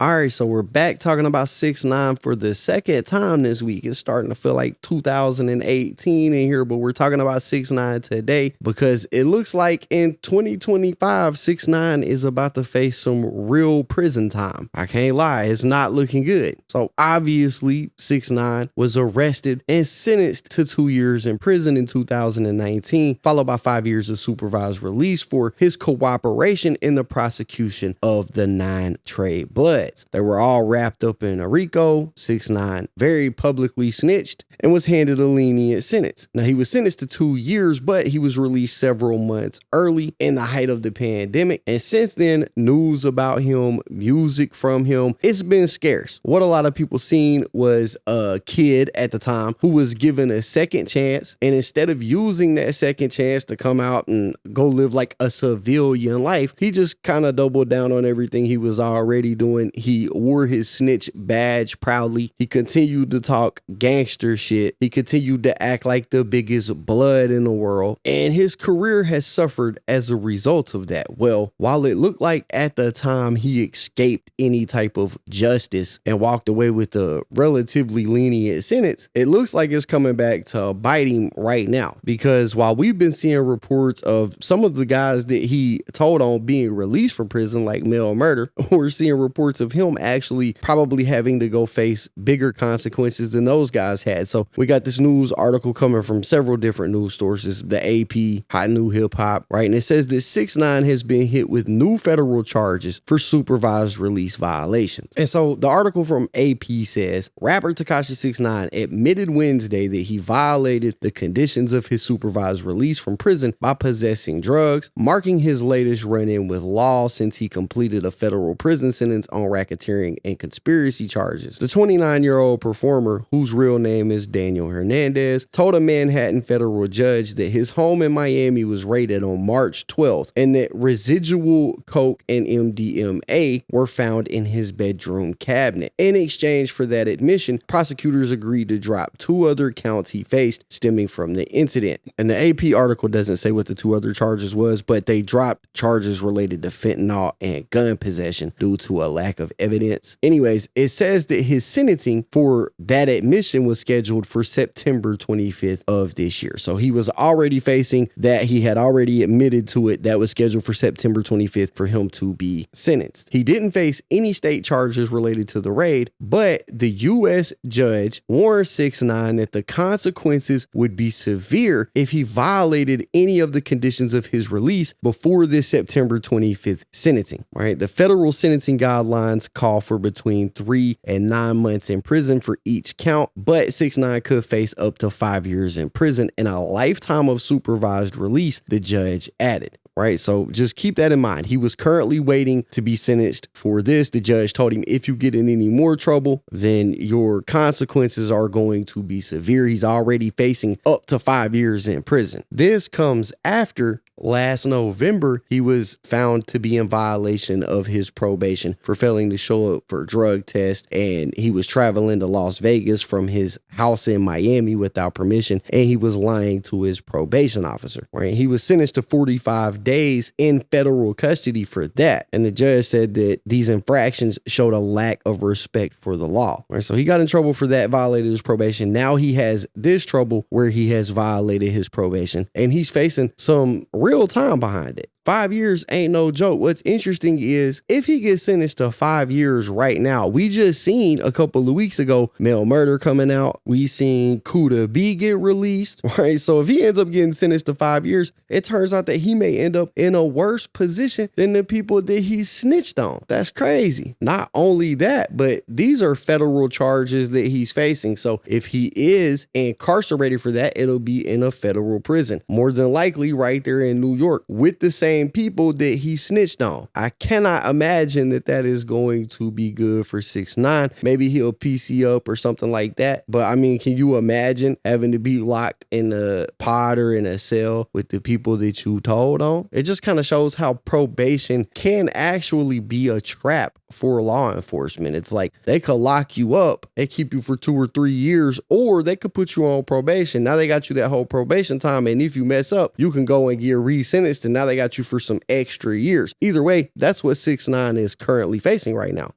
All right, so we're back talking about 6ix9ine for the second time this week. It's starting to feel like 2018 in here, but we're talking about 6ix9ine today because it looks like in 2025, 6ix9ine is about to face some real prison time. I can't lie, it's not looking good. So obviously, 6ix9ine was arrested and sentenced to 2 years in prison in 2019, followed by 5 years of supervised release for his cooperation in the prosecution of the 9 Trey Bloods. They were all wrapped up in a RICO. 6ix9ine very publicly snitched and was handed a lenient sentence. Now, he was sentenced to 2 years, but he was released several months early in the height of the pandemic. And since then, news about him, music from him, it's been scarce. What a lot of people seen was a kid at the time who was given a second chance. And instead of using that second chance to come out and go live like a civilian life, he just kind of doubled down on everything he was already doing. He wore his snitch badge proudly. He continued to talk gangster shit. He continued to act like the biggest blood in the world. And his career has suffered as a result of that. Well, while it looked like at the time he escaped any type of justice and walked away with a relatively lenient sentence, it looks like it's coming back to bite him right now. Because while we've been seeing reports of some of the guys that he told on being released from prison, like Mel Murder, we're seeing reports of him actually probably having to go face bigger consequences than those guys had. So we got this news article coming from several different news sources, the AP, Hot New Hip Hop, right? And it says that 6ix9ine has been hit with new federal charges for supervised release violations. And so the article from AP says, rapper Tekashi 6ix9ine admitted Wednesday that he violated the conditions of his supervised release from prison by possessing drugs, marking his latest run-in with law since he completed a federal prison sentence on racketeering and conspiracy charges. The 29-year-old performer, whose real name is Daniel Hernandez, told a Manhattan federal judge that his home in Miami was raided on March 12th and that residual coke and MDMA were found in his bedroom cabinet. In exchange for that admission, prosecutors agreed to drop 2 other counts he faced stemming from the incident. And the AP article doesn't say what the 2 other charges was, but they dropped charges related to fentanyl and gun possession due to a lack of evidence. Anyways, it says that his sentencing for that admission was scheduled for September 25th of this year. So he was already facing that. He had already admitted to it. That was scheduled for September 25th for him to be sentenced. He didn't face any state charges related to the raid, but the U.S. judge warned 6ix9ine that the consequences would be severe if he violated any of the conditions of his release before this September 25th sentencing, right? The federal sentencing guidelines call for between 3 and 9 months in prison for each count, but 6ix9ine could face up to 5 years in prison and a lifetime of supervised release, the judge added. Right. So just keep that in mind. He was currently waiting to be sentenced for this. The judge told him, if you get in any more trouble, then your consequences are going to be severe. He's already facing up to 5 years in prison. This comes after last November, he was found to be in violation of his probation for failing to show up for drug tests. And he was traveling to Las Vegas from his house in Miami without permission. And he was lying to his probation officer. Right. He was sentenced to 45 days in federal custody for that. And the judge said that these infractions showed a lack of respect for the law. Right. So he got in trouble for that, violated his probation. Now he has this trouble where he has violated his probation and he's facing some real time behind it. 5 years ain't no joke. What's interesting is if he gets sentenced to 5 years right now, we just seen a couple of weeks ago, Mel Murder coming out. We seen Kuda B get released, right? So if he ends up getting sentenced to 5 years, it turns out that he may end up in a worse position than the people that he snitched on. That's crazy. Not only that, but these are federal charges that he's facing. So if he is incarcerated for that, it'll be in a federal prison, more than likely right there in New York with the same people that he snitched on. I cannot imagine that that is going to be good for 6ix9ine. Maybe he'll PC up or something like that. But I mean, can you imagine having to be locked in a pod or in a cell with the people that you told on? It just kind of shows how probation can actually be a trap for law enforcement. It's like they could lock you up and keep you for 2 or 3 years, or they could put you on probation. Now they got you that whole probation time, and if you mess up, you can go and get re-sentenced, and now they got you for some extra years. Either way, that's what 6ix9ine is currently facing right now.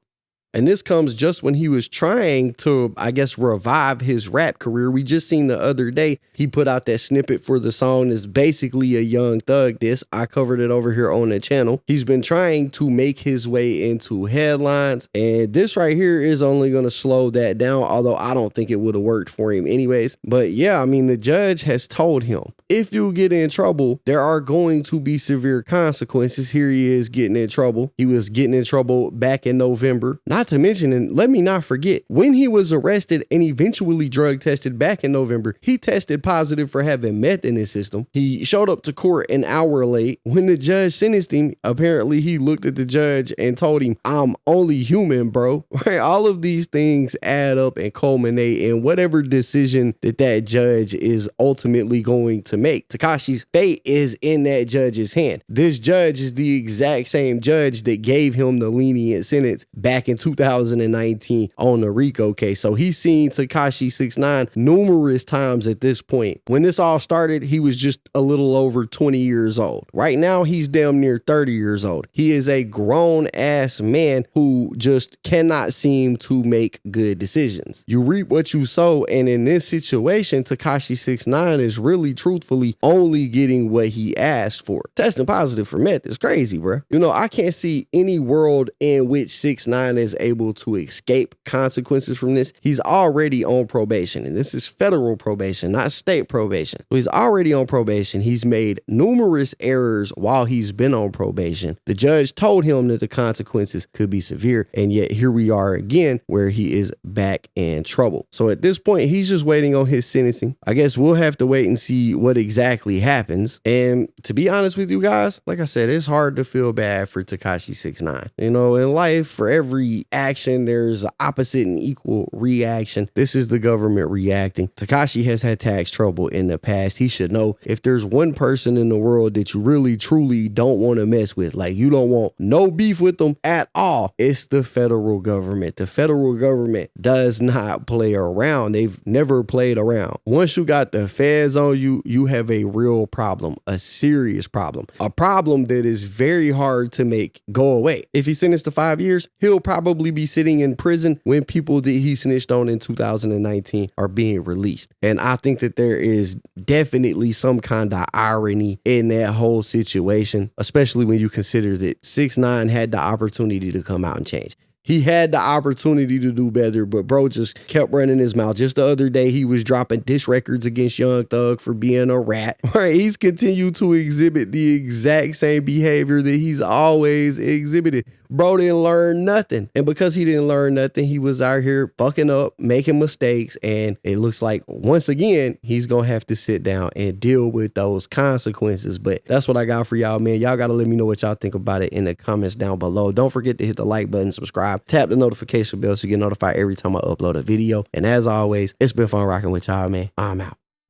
And this comes just when he was trying to, I guess, revive his rap career. We just seen the other day, he put out that snippet for the song is basically a Young Thug diss. I covered it over here on the channel. He's been trying to make his way into headlines, and this right here is only going to slow that down, although I don't think it would have worked for him anyways. But yeah, I mean, the judge has told him, if you get in trouble, there are going to be severe consequences. Here he is getting in trouble. He was getting in trouble back in November. Not to mention, and let me not forget, when he was arrested and eventually drug tested back in November, he tested positive for having meth in his system. He showed up to court an hour late. When the judge sentenced him, apparently he looked at the judge and told him, I'm only human, bro. Right? All of these things add up and culminate in whatever decision that judge is ultimately going to make. Tekashi's fate is in that judge's hand. This judge is the exact same judge that gave him the lenient sentence back in 2019 on the RICO case. So he's seen Tekashi 6ix9ine numerous times at this point. When this all started, he was just a little over 20 years old. Right now, he's damn near 30 years old. He is a grown ass man who just cannot seem to make good decisions. You reap what you sow, and in this situation, Tekashi 6ix9ine is really truthfully only getting what he asked for. Testing positive for meth is crazy, bro. You know, I can't see any world in which 6ix9ine is able to escape consequences from this. He's already on probation, and this is federal probation, not state probation. So he's already on probation. He's made numerous errors while he's been on probation. The judge told him that the consequences could be severe, and yet here we are again where he is back in trouble. So at this point, he's just waiting on his sentencing. I guess we'll have to wait and see what exactly happens. And to be honest with you guys, like I said, it's hard to feel bad for Tekashi 6ix9ine. You know, in life, for every action, there's an opposite and equal reaction. This is the government reacting. Tekashi has had tax trouble in the past. He should know, if there's one person in the world that you really truly don't want to mess with, like you don't want no beef with them at all, it's the federal government. The federal government does not play around. They've never played around. Once you got the feds on you, you have a real problem, a serious problem, a problem that is very hard to make go away. If he's sentenced to 5 years, he'll probably be sitting in prison when people that he snitched on in 2019 are being released. And I think that there is definitely some kind of irony in that whole situation, especially when you consider that 6ix9ine had the opportunity to come out and change. He had the opportunity to do better, but bro just kept running his mouth. Just the other day, he was dropping diss records against Young Thug for being a rat. Right? He's continued to exhibit the exact same behavior that he's always exhibited. Bro didn't learn nothing. And because he didn't learn nothing, he was out here fucking up, making mistakes. And it looks like, once again, he's going to have to sit down and deal with those consequences. But that's what I got for y'all, man. Y'all got to let me know what y'all think about it in the comments down below. Don't forget to hit the like button, subscribe, tap the notification bell so you get notified every time I upload a video. And as always, it's been fun rocking with y'all, man. I'm out.